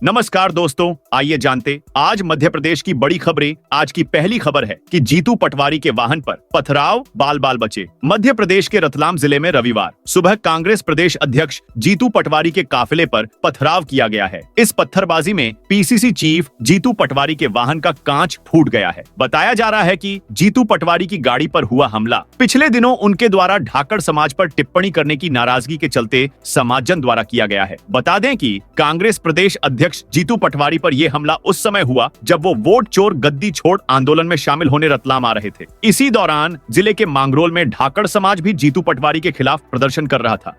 नमस्कार दोस्तों, आइए जानते आज मध्य प्रदेश की बड़ी खबरें। आज की पहली खबर है कि जीतू पटवारी के वाहन पर पथराव, बाल बाल बचे। मध्य प्रदेश के रतलाम जिले में रविवार सुबह कांग्रेस प्रदेश अध्यक्ष जीतू पटवारी के काफिले पर पथराव किया गया है। इस पत्थरबाजी में पीसीसी चीफ जीतू पटवारी के वाहन का कांच फूट गया है। बताया जा रहा है कि जीतू पटवारी की गाड़ी पर हुआ हमला पिछले दिनों उनके द्वारा ढाकड़ समाज पर टिप्पणी करने की नाराजगी के चलते समाजजन द्वारा किया गया है। बता दें कि कांग्रेस प्रदेश अध्यक्ष जीतू पटवारी पर यह हमला उस समय हुआ जब वो वोट चोर गद्दी छोड़ आंदोलन में शामिल होने रतलाम आ रहे थे। इसी दौरान जिले के मांगरोल में ढाकड़ समाज भी जीतू पटवारी के खिलाफ प्रदर्शन कर रहा था।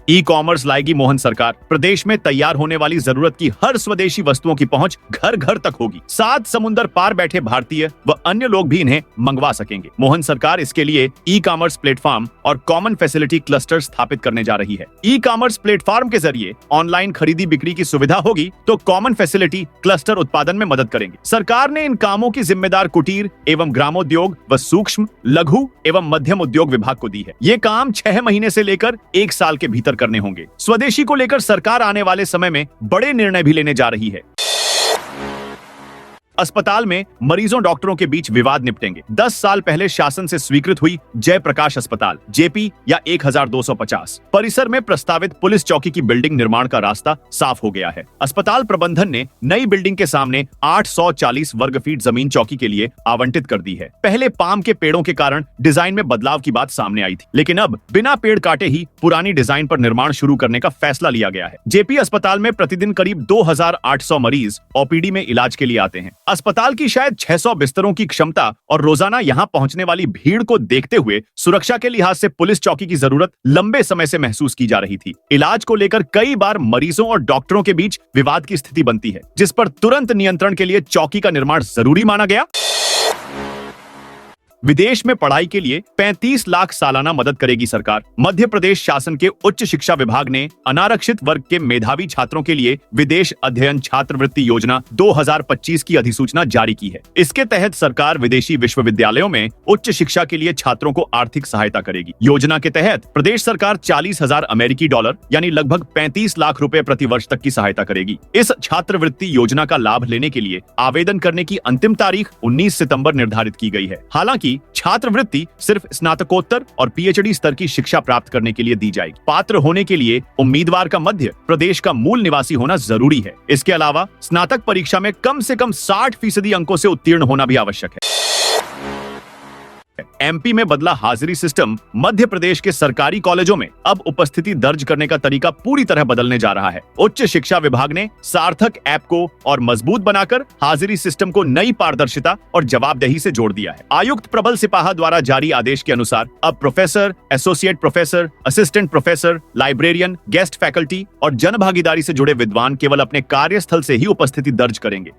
ई कॉमर्स लाएगी मोहन सरकार। प्रदेश में तैयार होने वाली जरूरत की हर स्वदेशी वस्तुओं की पहुंच घर घर तक होगी। 7 समुंदर पार बैठे भारतीय व अन्य लोग भी इन्हें मंगवा सकेंगे। मोहन सरकार इसके लिए ई कॉमर्स प्लेटफॉर्म और कॉमन फैसिलिटी क्लस्टर स्थापित करने जा रही है। ई कॉमर्स प्लेटफॉर्म के जरिए ऑनलाइन खरीदी बिक्री की सुविधा होगी तो कॉमन फैसिलिटी क्लस्टर उत्पादन में मदद करेंगे। सरकार ने इन कामों की जिम्मेदार कुटीर एवं ग्रामोद्योग व सूक्ष्म, लघु एवं मध्यम उद्योग विभाग को दी है। ये काम 6 महीने से लेकर 1 साल के भीतर करने होंगे। स्वदेशी को लेकर सरकार आने वाले समय में बड़े निर्णय भी लेने जा रही है। अस्पताल में मरीजों डॉक्टरों के बीच विवाद निपटेंगे। 10 साल पहले शासन से स्वीकृत हुई जयप्रकाश अस्पताल जेपी या 1250 परिसर में प्रस्तावित पुलिस चौकी की बिल्डिंग निर्माण का रास्ता साफ हो गया है। अस्पताल प्रबंधन ने नई बिल्डिंग के सामने 840 वर्ग फीट जमीन चौकी के लिए आवंटित कर दी है। पहले पाम के पेड़ों के कारण डिजाइन में बदलाव की बात सामने आई थी, लेकिन अब बिना पेड़ काटे ही पुरानी डिजाइन पर निर्माण शुरू करने का फैसला लिया गया है। जेपी अस्पताल में प्रतिदिन करीब 2800 मरीज ओपीडी में इलाज के लिए आते हैं। अस्पताल की शायद 600 बिस्तरों की क्षमता और रोजाना यहां पहुंचने वाली भीड़ को देखते हुए सुरक्षा के लिहाज से पुलिस चौकी की जरूरत लंबे समय से महसूस की जा रही थी। इलाज को लेकर कई बार मरीजों और डॉक्टरों के बीच विवाद की स्थिति बनती है, जिस पर तुरंत नियंत्रण के लिए चौकी का निर्माण जरूरी माना गया। विदेश में पढ़ाई के लिए 35 लाख सालाना मदद करेगी सरकार। मध्य प्रदेश शासन के उच्च शिक्षा विभाग ने अनारक्षित वर्ग के मेधावी छात्रों के लिए विदेश अध्ययन छात्रवृत्ति योजना 2025 की अधिसूचना जारी की है। इसके तहत सरकार विदेशी विश्वविद्यालयों में उच्च शिक्षा के लिए छात्रों को आर्थिक सहायता करेगी। योजना के तहत प्रदेश सरकार 40,000 अमेरिकी डॉलर यानी लगभग 35 लाख रुपए प्रति वर्ष तक की सहायता करेगी। इस छात्रवृत्ति योजना का लाभ लेने के लिए आवेदन करने की अंतिम तारीख 19 सितंबर निर्धारित की गई है। हालांकि छात्रवृत्ति सिर्फ स्नातकोत्तर और पीएचडी स्तर की शिक्षा प्राप्त करने के लिए दी जाएगी। पात्र होने के लिए उम्मीदवार का मध्य प्रदेश का मूल निवासी होना जरूरी है। इसके अलावा स्नातक परीक्षा में कम से कम 60% अंकों से उत्तीर्ण होना भी आवश्यक है। एमपी में बदला हाजिरी सिस्टम। मध्य प्रदेश के सरकारी कॉलेजों में अब उपस्थिति दर्ज करने का तरीका पूरी तरह बदलने जा रहा है। उच्च शिक्षा विभाग ने सार्थक ऐप को और मजबूत बनाकर हाजिरी सिस्टम को नई पारदर्शिता और जवाबदेही से जोड़ दिया है। आयुक्त प्रबल सिपाहा द्वारा जारी आदेश के अनुसार अब professor, associate professor, assistant professor, librarian, guest faculty और जनभागीदारी से जुड़े विद्वान केवल अपने कार्यस्थल से ही उपस्थिति दर्ज करेंगे।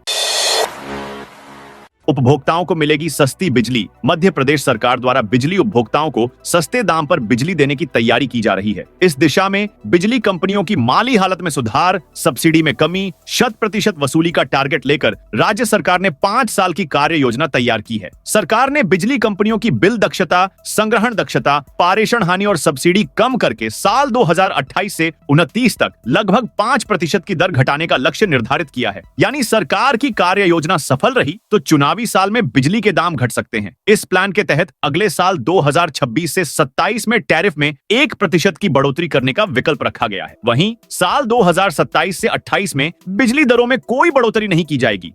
उपभोक्ताओं को मिलेगी सस्ती बिजली। मध्य प्रदेश सरकार द्वारा बिजली उपभोक्ताओं को सस्ते दाम पर बिजली देने की तैयारी की जा रही है। इस दिशा में बिजली कंपनियों की माली हालत में सुधार, सब्सिडी में कमी, 100% वसूली का टारगेट लेकर राज्य सरकार ने 5 साल की कार्य योजना तैयार की है। सरकार ने बिजली कंपनियों की बिल दक्षता, संग्रहण दक्षता, पारेषण हानि और सब्सिडी कम करके साल 2028 से 29 तक लगभग 5% की दर घटाने का लक्ष्य निर्धारित किया है। यानी सरकार की कार्य योजना सफल रही तो चुनावी साल में बिजली के दाम घट सकते हैं। इस प्लान के तहत अगले साल 2026 से 27 में टैरिफ में 1% की बढ़ोतरी करने का विकल्प रखा गया है। वहीं साल 2027 से 28 में बिजली दरों में कोई बढ़ोतरी नहीं की जाएगी।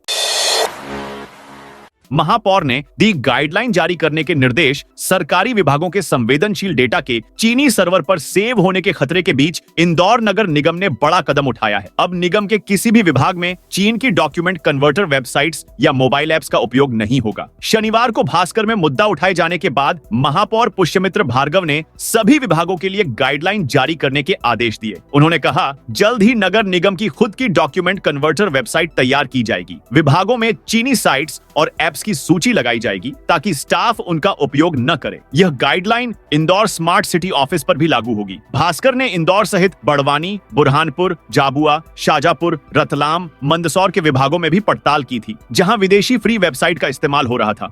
महापौर ने दी गाइडलाइन जारी करने के निर्देश। सरकारी विभागों के संवेदनशील डेटा के चीनी सर्वर पर सेव होने के खतरे के बीच इंदौर नगर निगम ने बड़ा कदम उठाया है। अब निगम के किसी भी विभाग में चीन की डॉक्यूमेंट कन्वर्टर वेबसाइट्स या मोबाइल ऐप्स का उपयोग नहीं होगा। शनिवार को भास्कर में मुद्दा उठाए जाने के बाद महापौर पुष्यमित्र भार्गव ने सभी विभागों के लिए गाइडलाइन जारी करने के आदेश दिए। उन्होंने कहा, जल्द ही नगर निगम की खुद की डॉक्यूमेंट कन्वर्टर वेबसाइट तैयार की जाएगी। विभागों में चीनी साइट्स और ऐप्स की सूची लगाई जाएगी ताकि स्टाफ उनका उपयोग न करे। यह guideline Indore smart city office पर भी लागू होगी। भास्कर ने इंदौर सहित बड़वानी, बुरहानपुर, जाबुआ, शाजापुर, रतलाम, मंदसौर के विभागों में भी पड़ताल की थी, जहां विदेशी फ्री वेबसाइट का इस्तेमाल हो रहा था।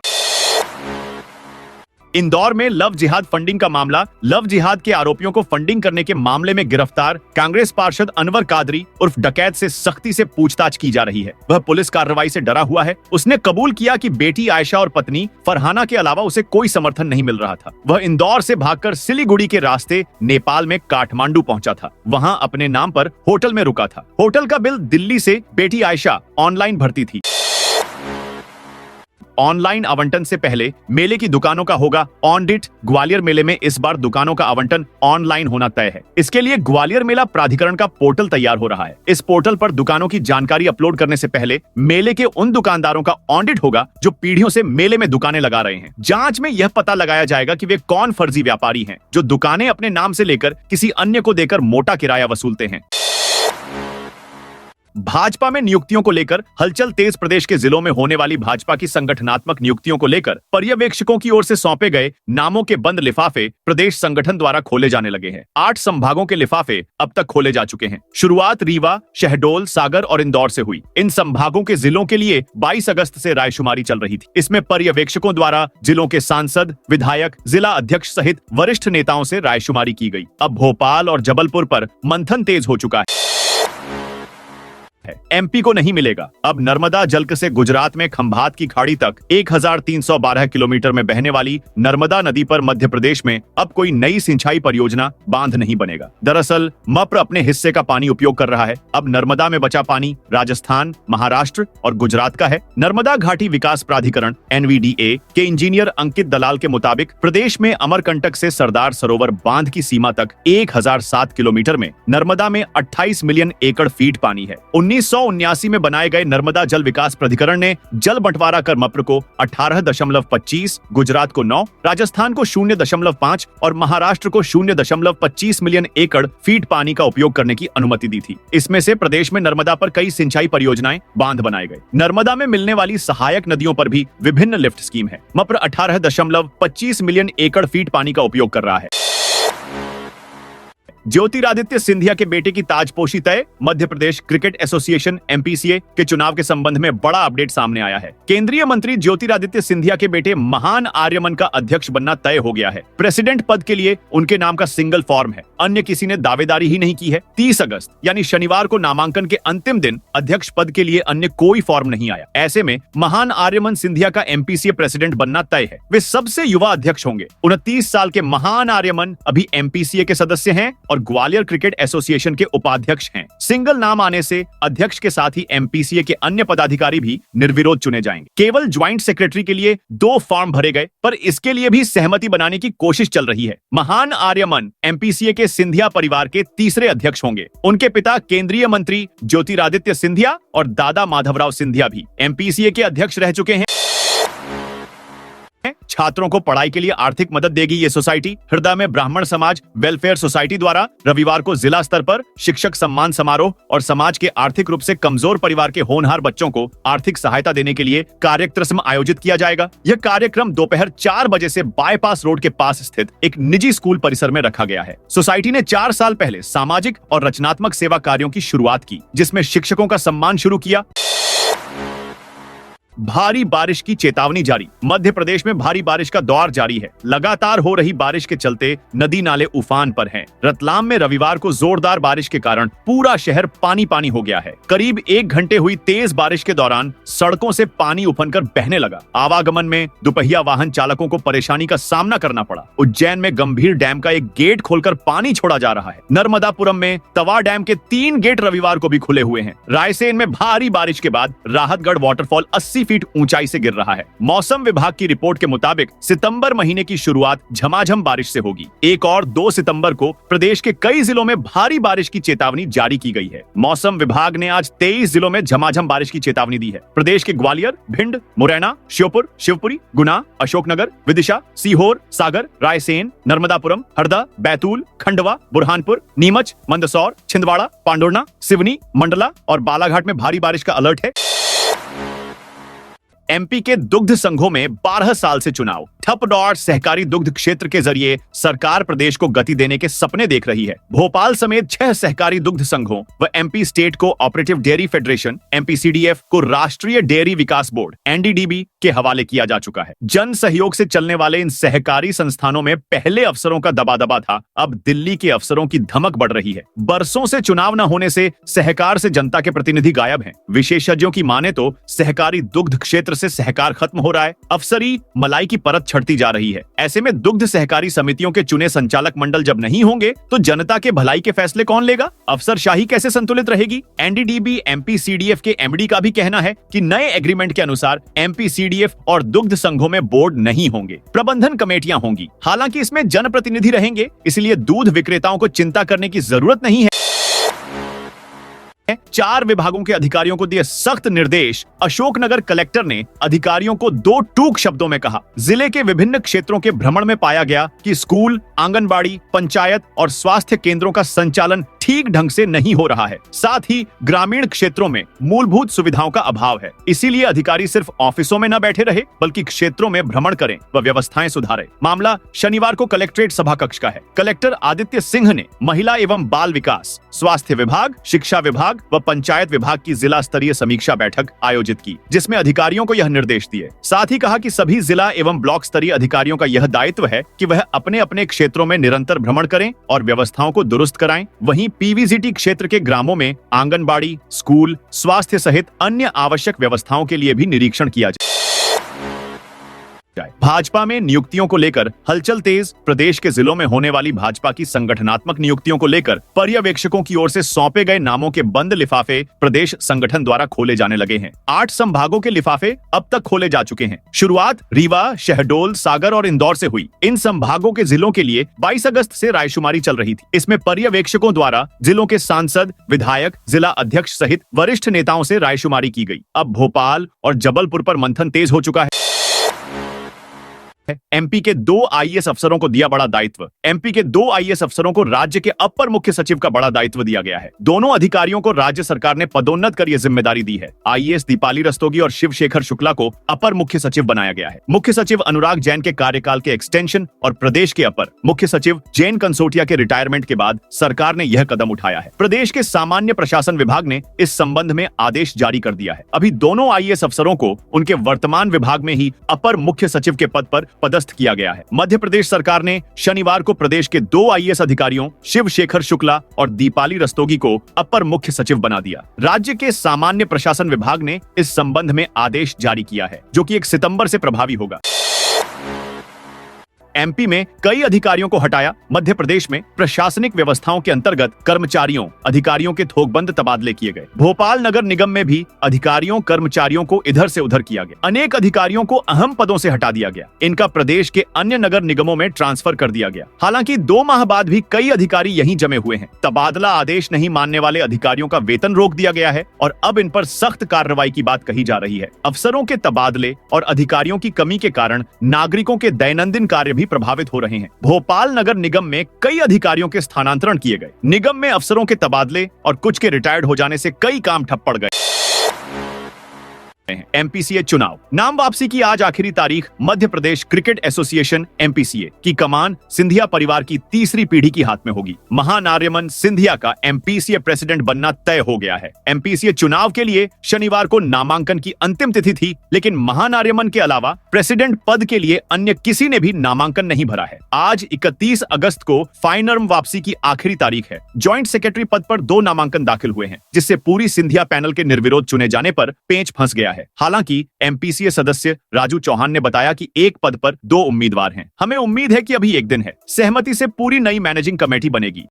इंदौर में लव जिहाद फंडिंग का मामला। लव जिहाद के आरोपियों को फंडिंग करने के मामले में गिरफ्तार कांग्रेस पार्षद अनवर कादरी उर्फ डकैत से सख्ती से पूछताछ की जा रही है। वह पुलिस कार्रवाई से डरा हुआ है। उसने कबूल किया कि बेटी आयशा और पत्नी फरहाना के अलावा उसे कोई समर्थन नहीं मिल रहा था। वह इंदौर से भागकर सिलीगुड़ी के रास्ते नेपाल में काठमांडू पहुंचा था। वहां अपने नाम पर होटल में रुका था। होटल का बिल दिल्ली से बेटी आयशा ऑनलाइन भरती थी। ऑनलाइन आवंटन से पहले मेले की दुकानों का होगा ऑडिट। ग्वालियर मेले में इस बार दुकानों का आवंटन ऑनलाइन होना तय है। इसके लिए ग्वालियर मेला प्राधिकरण का पोर्टल तैयार हो रहा है। इस पोर्टल पर दुकानों की जानकारी अपलोड करने से पहले मेले के उन दुकानदारों का ऑडिट होगा जो पीढ़ियों से मेले में दुकानें लगा रहे हैं। जांच में यह पता लगाया जाएगा कि वे कौन फर्जी व्यापारी हैं जो दुकानें अपने नाम से लेकर किसी अन्य को देकर मोटा किराया वसूलते हैं। भाजपा में नियुक्तियों को लेकर हलचल तेज। प्रदेश के जिलों में होने वाली भाजपा की संगठनात्मक नियुक्तियों को लेकर पर्यवेक्षकों की ओर से सौंपे गए नामों के बंद लिफाफे प्रदेश संगठन द्वारा खोले जाने लगे हैं। 8 संभागों के लिफाफे अब तक खोले जा चुके हैं। शुरुआत रीवा, शहडोल, सागर और इंदौर से हुई। इन संभागों के जिलों के लिए 22 अगस्त से रायशुमारी चल रही थी। इसमें पर्यवेक्षकों द्वारा जिलों के सांसद, विधायक, जिला अध्यक्ष सहित वरिष्ठ नेताओं से रायशुमारी की गई। अब भोपाल और जबलपुर पर मंथन तेज हो चुका है। एमपी को नहीं मिलेगा। अब नर्मदा जल्क से गुजरात में खंभात की खाड़ी तक 1312 किलोमीटर में बहने वाली नर्मदा नदी पर मध्य प्रदेश में अब कोई नई सिंचाई परियोजना बांध नहीं बनेगा। दरअसल मप्र अपने हिस्से का पानी उपयोग कर रहा है। अब नर्मदा में बचा पानी राजस्थान, महाराष्ट्र और गुजरात का है। नर्मदा घाटी विकास प्राधिकरण (NVDA) के इंजीनियर अंकित दलाल के मुताबिक प्रदेश में अमरकंटक से सरदार सरोवर बांध की सीमा तक 1007 किलोमीटर में नर्मदा में 28 मिलियन एकड़ फीट पानी है। 1979 में बनाए गए नर्मदा जल विकास प्राधिकरण ने जल बंटवारा कर मप्र को 18.25, गुजरात को 9, राजस्थान को 0.5 और महाराष्ट्र को 0.25 मिलियन एकड़ फीट पानी का उपयोग करने की अनुमति दी थी। इसमें से प्रदेश में नर्मदा पर कई सिंचाई परियोजनाएं, बांध बनाए गए। नर्मदा में मिलने वाली सहायक नदियों पर भी विभिन्न लिफ्ट स्कीम है। मप्र 18.25 मिलियन एकड़ फीट पानी का उपयोग कर रहा है। ज्योतिरादित्य सिंधिया के बेटे की ताजपोशी तय। Madhya Pradesh cricket association (MPCA) के चुनाव के संबंध में बड़ा अपडेट सामने आया है। केंद्रीय मंत्री ज्योतिरादित्य सिंधिया के बेटे महान आर्यमन का अध्यक्ष बनना तय हो गया है। प्रेसिडेंट पद के लिए उनके नाम का सिंगल फॉर्म है। अन्य किसी ने दावेदारी ही नहीं की है। 30 अगस्त यानी शनिवार को नामांकन के अंतिम दिन अध्यक्ष पद के लिए अन्य कोई फॉर्म नहीं आया। ऐसे में महान आर्यमन सिंधिया का MPCA प्रेसिडेंट बनना तय है। वे सबसे युवा अध्यक्ष होंगे। 29 साल के महान आर्यमन अभी MPCA के सदस्य हैं और ग्वालियर क्रिकेट एसोसिएशन के उपाध्यक्ष हैं। सिंगल नाम आने से अध्यक्ष के साथ ही MPCA के अन्य पदाधिकारी भी निर्विरोध चुने जाएंगे। केवल ज्वाइंट सेक्रेटरी के लिए 2 फॉर्म भरे गए, पर इसके लिए भी सहमति बनाने की कोशिश चल रही है। महान आर्यमन MPCA के सिंधिया परिवार के तीसरे अध्यक्ष होंगे। उनके पिता केंद्रीय मंत्री ज्योतिरादित्य सिंधिया और दादा माधवराव सिंधिया भी MPCA के अध्यक्ष रह चुके हैं। छात्रों को पढ़ाई के लिए आर्थिक मदद देगी ये सोसाइटी। हृदय में ब्राह्मण समाज वेलफेयर सोसाइटी द्वारा रविवार को जिला स्तर पर शिक्षक सम्मान समारोह और समाज के आर्थिक रूप से कमजोर परिवार के होनहार बच्चों को आर्थिक सहायता देने के लिए कार्यक्रम आयोजित किया जाएगा। यह कार्यक्रम दोपहर 4 बजे से बाईपास रोड के पास स्थित एक निजी स्कूल परिसर में रखा गया है। सोसाइटी ने 4 साल पहले सामाजिक और रचनात्मक सेवा कार्यों की शुरुआत की, जिसमें शिक्षकों का सम्मान शुरू किया। भारी बारिश की चेतावनी जारी। मध्य प्रदेश में भारी बारिश का दौर जारी है। लगातार हो रही बारिश के चलते नदी नाले उफान पर हैं। रतलाम में रविवार को जोरदार बारिश के कारण पूरा शहर पानी पानी हो गया है। करीब 1 घंटे हुई तेज बारिश के दौरान सड़कों से पानी उफनकर बहने लगा। आवागमन में दुपहिया वाहन चालकों को परेशानी का सामना करना पड़ा। उज्जैन में गंभीर डैम का एक गेट खोलकर पानी छोड़ा जा रहा है। नर्मदापुरम में तवा डैम के 3 गेट रविवार को भी खुले हुए हैं। रायसेन में भारी बारिश के बाद राहतगढ़ वाटरफॉल 80 फीट ऊंचाई से गिर रहा है। मौसम विभाग की रिपोर्ट के मुताबिक सितंबर महीने की शुरुआत झमाझम बारिश से होगी। 1 और 2 सितंबर को प्रदेश के कई जिलों में भारी बारिश की चेतावनी जारी की गई है। मौसम विभाग ने आज 23 जिलों में झमाझम बारिश की चेतावनी दी है। प्रदेश के ग्वालियर, भिंड, मुरैना, श्योपुर, शिवपुरी, गुना, अशोकनगर, विदिशा, सीहोर, सागर, रायसेन, नर्मदापुरम, हरदा, बैतूल, खंडवा, बुरहानपुर, नीमच, मंदसौर, छिंदवाड़ा, पांडुर्ना, सिवनी, मंडला और बालाघाट में भारी बारिश का अलर्ट है। एमपी के दुग्ध संघों में 12 साल से चुनाव ठप दौड़। सहकारी दुग्ध क्षेत्र के जरिए सरकार प्रदेश को गति देने के सपने देख रही है। भोपाल समेत 6 सहकारी दुग्ध संघों व MP state co operative dairy federation एमपीसीडीएफ को राष्ट्रीय डेयरी विकास बोर्ड एनडीडीबी के हवाले किया जा चुका है। जन सहयोग से चलने वाले इन सहकारी संस्थानों में पहले अफसरों का दबादबा था, अब दिल्ली के अफसरों की धमक बढ़ रही है। बरसों से चुनाव न होने से सहकार से जनता के प्रतिनिधि गायब हैं। विशेषज्ञों की माने तो सहकारी दुग्ध क्षेत्र से सहकार खत्म हो रहा है, अफसरी मलाई की परत छटती जा रही है। ऐसे में दुग्ध सहकारी समितियों के चुने संचालक मंडल जब नहीं होंगे तो जनता के भलाई के फैसले कौन लेगा? अफसरशाही कैसे संतुलित रहेगी? एनडीडीबी एमपीसीडीएफ के एमडी का भी कहना है कि नए एग्रीमेंट के अनुसार एमपीसीडीएफ और दुग्ध संघों में बोर्ड नहीं होंगे, प्रबंधन कमेटियां होंगी। हालांकि इसमें जनप्रतिनिधि रहेंगे, इसलिए दूध विक्रेताओं को चिंता करने की जरूरत नहीं है। 4 विभागों के अधिकारियों को दिए सख्त निर्देश। अशोकनगर कलेक्टर ने अधिकारियों को 2 टूक शब्दों में कहा। जिले के विभिन्न क्षेत्रों के भ्रमण में पाया गया कि स्कूल, आंगनबाड़ी, पंचायत और स्वास्थ्य केंद्रों का संचालन ठीक ढंग से नहीं हो रहा है। साथ ही ग्रामीण क्षेत्रों में मूलभूत सुविधाओं का अभाव है। इसीलिए अधिकारी सिर्फ ऑफिसों में न बैठे रहे बल्कि क्षेत्रों में भ्रमण करें व व्यवस्थाएं सुधारें। मामला शनिवार को कलेक्ट्रेट सभा कक्ष का है। कलेक्टर आदित्य सिंह ने महिला एवं बाल विकास, स्वास्थ्य विभाग, शिक्षा विभाग व पंचायत विभाग की जिला स्तरीय समीक्षा बैठक आयोजित की, जिसमें अधिकारियों को यह निर्देश दिए। साथ ही कहा कि सभी जिला एवं ब्लॉक स्तरीय अधिकारियों का यह दायित्व है कि वह अपने अपने क्षेत्रों में निरंतर भ्रमण करें और व्यवस्थाओं को दुरुस्त कराएं। वहीं पीवीजीटी क्षेत्र के ग्रामों में आंगनबाड़ी, स्कूल, स्वास्थ्य सहित अन्य आवश्यक व्यवस्थाओं के लिए भी निरीक्षण किया जाए। भाजपा में नियुक्तियों को लेकर हलचल तेज। प्रदेश के जिलों में होने वाली भाजपा की संगठनात्मक नियुक्तियों को लेकर पर्यवेक्षकों की ओर से सौंपे गए नामों के बंद लिफाफे प्रदेश संगठन द्वारा खोले जाने लगे हैं। 8 संभागों के लिफाफे अब तक खोले जा चुके हैं। शुरुआत रीवा, शहडोल, सागर और इंदौर से हुई। इन संभागों के जिलों के लिए 22 अगस्त से रायशुमारी चल रही थी। इसमें पर्यवेक्षकों द्वारा जिलों के सांसद, विधायक, जिला अध्यक्ष सहित वरिष्ठ नेताओं से रायशुमारी की गई। अब भोपाल और जबलपुर पर मंथन तेज हो चुका है। एमपी के 2 आईएएस अफसरों को दिया बड़ा दायित्व। एमपी के 2 आईएएस अफसरों को राज्य के अपर मुख्य सचिव का बड़ा दायित्व दिया गया है। दोनों अधिकारियों को राज्य सरकार ने पदोन्नत कर यह जिम्मेदारी दी है। आईएएस दीपाली रस्तोगी और शिवशेखर शुक्ला को अपर मुख्य सचिव बनाया गया है। मुख्य सचिव अनुराग जैन के कार्यकाल के एक्सटेंशन और प्रदेश के अपर मुख्य सचिव जैन कंसोटिया के रिटायरमेंट के बाद सरकार ने यह कदम उठाया है। प्रदेश के सामान्य प्रशासन विभाग ने इस संबंध में आदेश जारी कर दिया है। अभी दोनों आईएएस अफसरों को उनके वर्तमान विभाग में ही अपर मुख्य सचिव के पद पर पदस्थ किया गया है। मध्य प्रदेश सरकार ने शनिवार को प्रदेश के 2 आईएएस अधिकारियों शिवशेखर शुक्ला और दीपाली रस्तोगी को अपर मुख्य सचिव बना दिया। राज्य के सामान्य प्रशासन विभाग ने इस संबंध में आदेश जारी किया है, जो कि 1 सितंबर से प्रभावी होगा। एमपी में कई अधिकारियों को हटाया। मध्य प्रदेश में प्रशासनिक व्यवस्थाओं के अंतर्गत कर्मचारियों, अधिकारियों के थोकबंद तबादले किए गए। भोपाल नगर निगम में भी अधिकारियों, कर्मचारियों को इधर से उधर किया गया। अनेक अधिकारियों को अहम पदों से हटा दिया गया। इनका प्रदेश के अन्य नगर निगमों में ट्रांसफर कर दिया गया। हालांकि 2 माह बाद भी कई अधिकारी यहीं जमे हुए हैं। तबादला आदेश नहीं मानने वाले अधिकारियों का वेतन रोक दिया गया है और अब इन पर सख्त कार्रवाई की बात कही जा रही है। अफसरों के तबादले और अधिकारियों की कमी के कारण नागरिकों के दैनंदिन कार्य प्रभावित हो रहे हैं। भोपाल नगर निगम में कई अधिकारियों के स्थानांतरण किए गए। निगम में अफसरों के तबादले और कुछ के रिटायर्ड हो जाने से कई काम ठप पड़ गए। एमपीसीए चुनाव, नाम वापसी की आज आखिरी तारीख। Madhya Pradesh cricket association MPCA की कमान सिंधिया परिवार की तीसरी पीढ़ी की हाथ में होगी। महानार्यमन सिंधिया का एमपीसीए प्रेसिडेंट बनना तय हो गया है। एमपीसीए चुनाव के लिए शनिवार को नामांकन की अंतिम तिथि थी, लेकिन महानार्यमन के अलावा प्रेसिडेंट पद के लिए अन्य किसी ने भी नामांकन नहीं भरा है। आज 31 अगस्त को फाइनर्म वापसी की आखिरी तारीख है। ज्वाइंट सेक्रेटरी पद पर 2 नामांकन दाखिल हुए हैं, जिससे पूरी सिंधिया पैनल के निर्विरोध चुने जाने पर पेंच फंस गया है। हालांकि एमपीसीए सदस्य राजू चौहान ने बताया कि एक पद पर 2 उम्मीदवार हैं। हमें उम्मीद है कि अभी एक दिन है, सहमति से पूरी नई मैनेजिंग कमेटी बनेगी।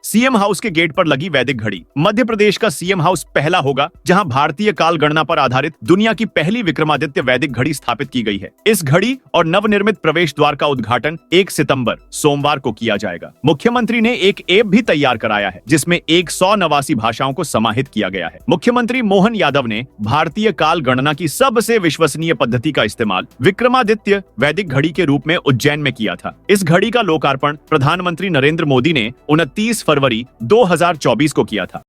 सीएम हाउस के गेट पर लगी वैदिक घड़ी। मध्य प्रदेश का सीएम हाउस पहला होगा जहां भारतीय काल गणना पर आधारित दुनिया की पहली विक्रमादित्य वैदिक घड़ी स्थापित की गई है। इस घड़ी और नवनिर्मित प्रवेश द्वार का उद्घाटन 1 सितंबर सोमवार को किया जाएगा। मुख्यमंत्री ने एक ऐप भी तैयार कराया है, जिसमें 189 भाषाओं को समाहित किया गया है। मुख्यमंत्री मोहन यादव ने भारतीय काल गणना की सबसे विश्वसनीय पद्धति का इस्तेमाल विक्रमादित्य वैदिक घड़ी के रूप में उज्जैन में किया था। इस घड़ी का लोकार्पण प्रधानमंत्री नरेंद्र मोदी ने 29 फरवरी 2024 को किया था।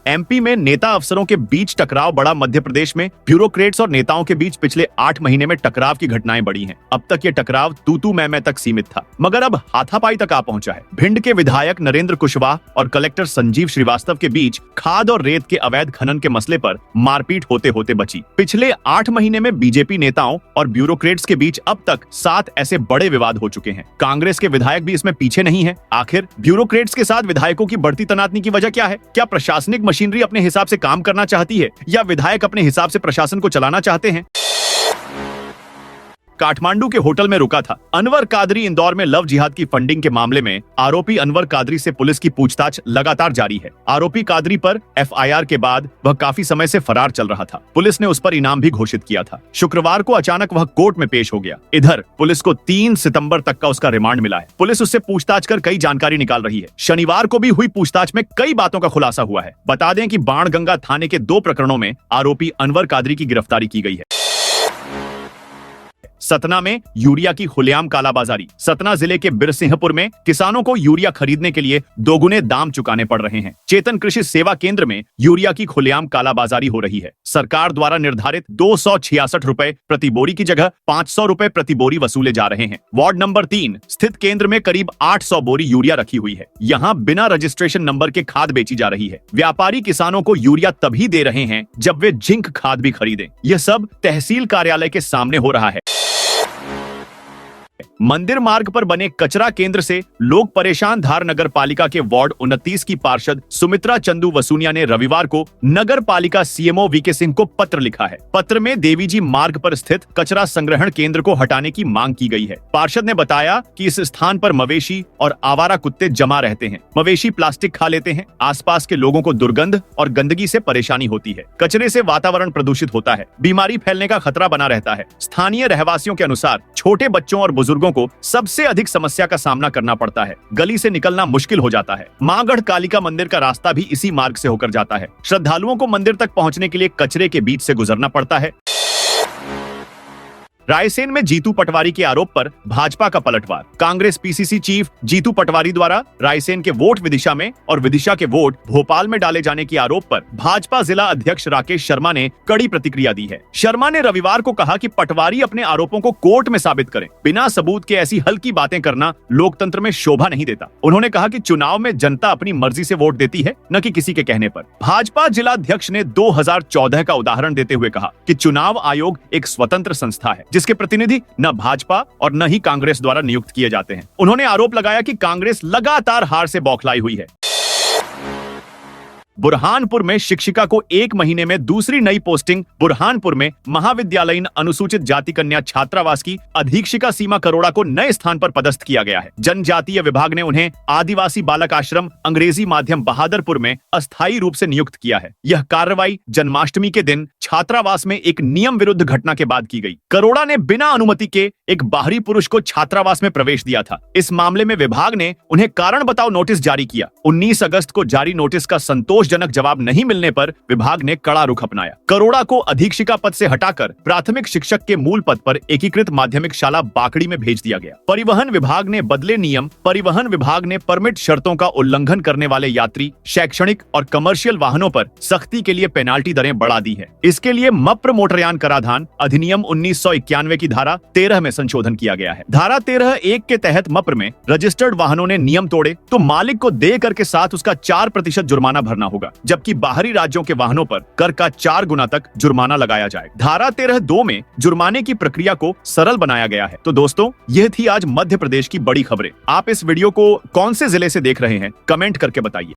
एमपी में नेता अफसरों के बीच टकराव बढ़ा। मध्य प्रदेश में ब्यूरोक्रेट्स और नेताओं के बीच पिछले 8 महीने में टकराव की घटनाएं बढ़ी हैं। अब तक ये टकराव तू मैं तक सीमित था, मगर अब हाथापाई तक आ पहुंचा है। भिंड के विधायक नरेंद्र कुशवाहा और कलेक्टर संजीव श्रीवास्तव के बीच खाद और रेत के अवैध खनन के मसले पर मारपीट होते होते बची। पिछले 8 महीने में बीजेपी नेताओं और ब्यूरोक्रेट्स के बीच अब तक 7 ऐसे बड़े विवाद हो चुके हैं। कांग्रेस के विधायक भी इसमें पीछे नहीं है। आखिर ब्यूरोक्रेट्स के साथ विधायकों की बढ़ती तनातनी की वजह क्या है? क्या प्रशासनिक मशीनरी अपने हिसाब से काम करना चाहती है या विधायक अपने हिसाब से प्रशासन को चलाना चाहते हैं? काठमांडू के होटल में रुका था अनवर कादरी। इंदौर में लव जिहाद की फंडिंग के मामले में आरोपी अनवर कादरी से पुलिस की पूछताछ लगातार जारी है। आरोपी कादरी पर एफआईआर के बाद वह काफी समय से फरार चल रहा था। पुलिस ने उस पर इनाम भी घोषित किया था। शुक्रवार को अचानक वह कोर्ट में पेश हो गया। इधर पुलिस को 3 सितंबर तक का उसका रिमांड मिला है। पुलिस उससे पूछताछ कर कई जानकारी निकाल रही है। शनिवार को भी हुई पूछताछ में कई बातों का खुलासा हुआ है। बता दें कि बाणगंगा थाने के 2 प्रकरणों में आरोपी अनवर कादरी की गिरफ्तारी की गई है। सतना में यूरिया की खुलेआम कालाबाजारी। सतना जिले के बिरसिंहपुर में किसानों को यूरिया खरीदने के लिए दोगुने दाम चुकाने पड़ रहे हैं। चेतन कृषि सेवा केंद्र में यूरिया की खुलेआम कालाबाजारी हो रही है। सरकार द्वारा निर्धारित 266 रुपए प्रति बोरी की जगह 500 रुपए प्रति बोरी वसूले जा रहे हैं। वार्ड नंबर 3 स्थित केंद्र में करीब 800 बोरी यूरिया रखी हुई है। यहाँ बिना रजिस्ट्रेशन नंबर के खाद बेची जा रही है। व्यापारी किसानों को यूरिया तभी दे रहे हैं जब वे जिंक खाद भी खरीदें। यह सब तहसील कार्यालय के सामने हो रहा है। मंदिर मार्ग पर बने कचरा केंद्र से लोग परेशान। धार नगर पालिका के वार्ड 29 की पार्षद सुमित्रा चंदू वसूनिया ने रविवार को नगर पालिका सीएमओ वीके सिंह को पत्र लिखा है। पत्र में देवीजी मार्ग पर स्थित कचरा संग्रहण केंद्र को हटाने की मांग की गई है। पार्षद ने बताया कि इस स्थान पर मवेशी और आवारा कुत्ते जमा रहते हैं। मवेशी प्लास्टिक खा लेते हैं। आसपास के लोगों को दुर्गंध और गंदगी से परेशानी होती है। कचरे से वातावरण प्रदूषित होता है। बीमारी फैलने का खतरा बना रहता है। स्थानीय रहवासियों के अनुसार छोटे बच्चों और बुजुर्गों को सबसे अधिक समस्या का सामना करना पड़ता है। गली से निकलना मुश्किल हो जाता है। मांगढ़ कालिका मंदिर का रास्ता भी इसी मार्ग से होकर जाता है। श्रद्धालुओं को मंदिर तक पहुंचने के लिए कचरे के बीच से गुजरना पड़ता है। रायसेन में जीतू पटवारी के आरोप पर भाजपा का पलटवार। कांग्रेस पीसीसी चीफ जीतू पटवारी द्वारा रायसेन के वोट विदिशा में और विदिशा के वोट भोपाल में डाले जाने के आरोप पर भाजपा जिला अध्यक्ष राकेश शर्मा ने कड़ी प्रतिक्रिया दी है। शर्मा ने रविवार को कहा कि पटवारी अपने आरोपों को कोर्ट में साबित करें। बिना सबूत के ऐसी हल्की बातें करना लोकतंत्र में शोभा नहीं देता। उन्होंने कहा कि चुनाव में जनता अपनी मर्जी से वोट देती है, न कि किसी के कहने पर। भाजपा जिला अध्यक्ष ने 2014 का उदाहरण देते हुए कहा कि चुनाव आयोग एक स्वतंत्र संस्था है जिसके प्रतिनिधि न भाजपा और न ही कांग्रेस द्वारा नियुक्त किए जाते हैं। उन्होंने आरोप लगाया कि कांग्रेस लगातार हार से बौखलाई हुई है। बुरहानपुर में शिक्षिका को 1 महीने में दूसरी नई पोस्टिंग। बुरहानपुर में महाविद्यालयीन अनुसूचित जाति कन्या छात्रावास की अधीक्षिका सीमा करोड़ा को नए स्थान पर पदस्थ किया गया है। जनजातीय विभाग ने उन्हें आदिवासी बालक आश्रम अंग्रेजी माध्यम बहादुरपुर में अस्थायी रूप से नियुक्त किया है। यह कार्रवाई जन्माष्टमी के दिन छात्रावास में एक नियम विरुद्ध घटना के बाद की गई। करोड़ा ने बिना अनुमति के एक बाहरी पुरुष को छात्रावास में प्रवेश दिया था। इस मामले में विभाग ने उन्हें कारण बताओ नोटिस जारी किया। 19 अगस्त को जारी नोटिस का संतोषजनक जवाब नहीं मिलने पर विभाग ने कड़ा रुख अपनाया। करोड़ा को अधीक्षिका पद से हटाकर प्राथमिक शिक्षक के मूल पद पर एकीकृत माध्यमिक शाला बाकड़ी में भेज दिया गया। परिवहन विभाग ने बदले नियम। परिवहन विभाग ने परमिट शर्तों का उल्लंघन करने वाले यात्री, शैक्षणिक और कमर्शियल वाहनों पर सख्ती के लिए पेनाल्टी दरें बढ़ा दी है। इसके लिए मप्र मोटरयान कराधान अधिनियम 1991 की धारा 13 में संशोधन किया गया है। धारा 13(1) के तहत मप्र में रजिस्टर्ड वाहनों ने नियम तोड़े तो मालिक को देय कर के साथ उसका 4% जुर्माना भरना होगा, जबकि बाहरी राज्यों के वाहनों पर कर का 4 गुना तक जुर्माना लगाया जाए। धारा 13(2) में जुर्माने की प्रक्रिया को सरल बनाया गया है। तो दोस्तों, यह थी आज मध्य प्रदेश की बड़ी खबरें। आप इस वीडियो को कौन से जिले से देख रहे हैं, कमेंट करके बताइए।